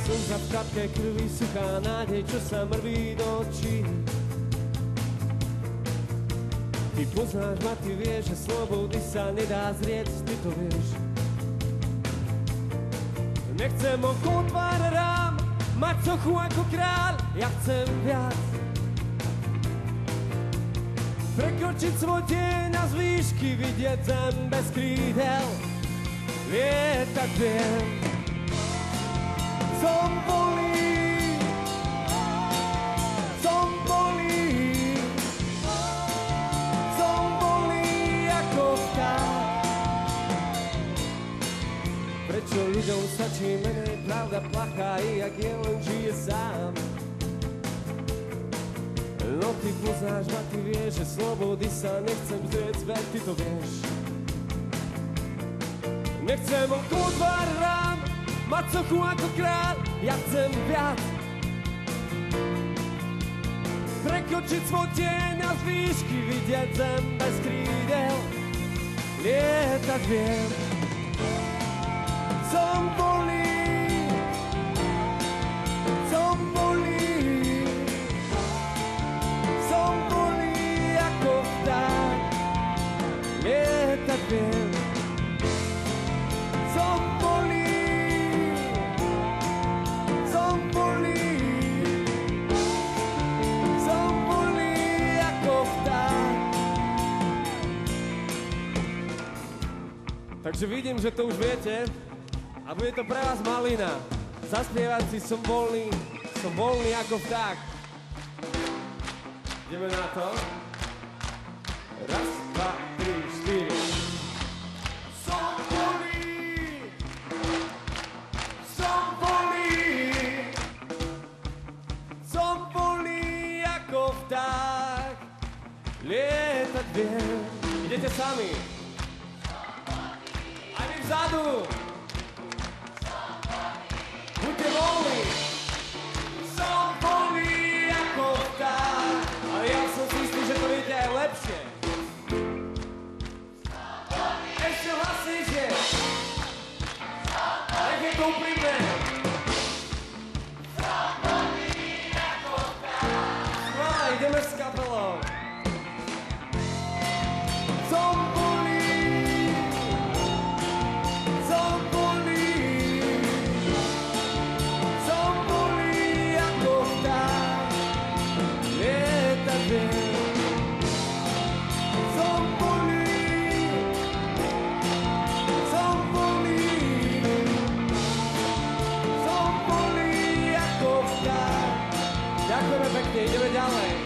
Slza v kapke krvi, suchá nádej, čo sa mrví do očí. Ty poznáš ma, ty vieš, že slobody sa nedá zrieť, ty to vieš. Nechcem okolo tvár rám, mať sochu ako kráľ, ja chcem viac. Prekročiť svoj tieň a z výšky vidieť zem bez krídel. Lietať viem. Som bolí, ako vták. Prečo ľuďom stačí menej, pravda plachá, i jak je len žije sám. No ty poznáš ma, ty vieš, že slobody sa nechcem zrieť, veď ty to vieš. Nechcem okolo tvár rám, mať sochu ako kráľ, ja chcem viac. Prekročiť svoj tieň a z výšky vidieť zem bez krídel. Lietať viem. Som bolí ako vták. Lietať viem. Som bolí ako vták. Takže vidím, že to už viete a bude to pre vás malina. Zaspievať si som voľný ako vták. Ideme na to. Raz, dva, tri, štyri. Som bolí ako vták. Lietať viem. Idete sami. Aj vy vzadu. Buďte voľní. Som bolí ako vták. Ale ja som si istý, že to viete aj lepšie. Ešte hlasnejšie. Nech je to úprimné. Ideme s kapelou. Som bolí ako vták. Lietať viem. Som bolí ako vták. Ďakujeme pekne, ideme ďalej.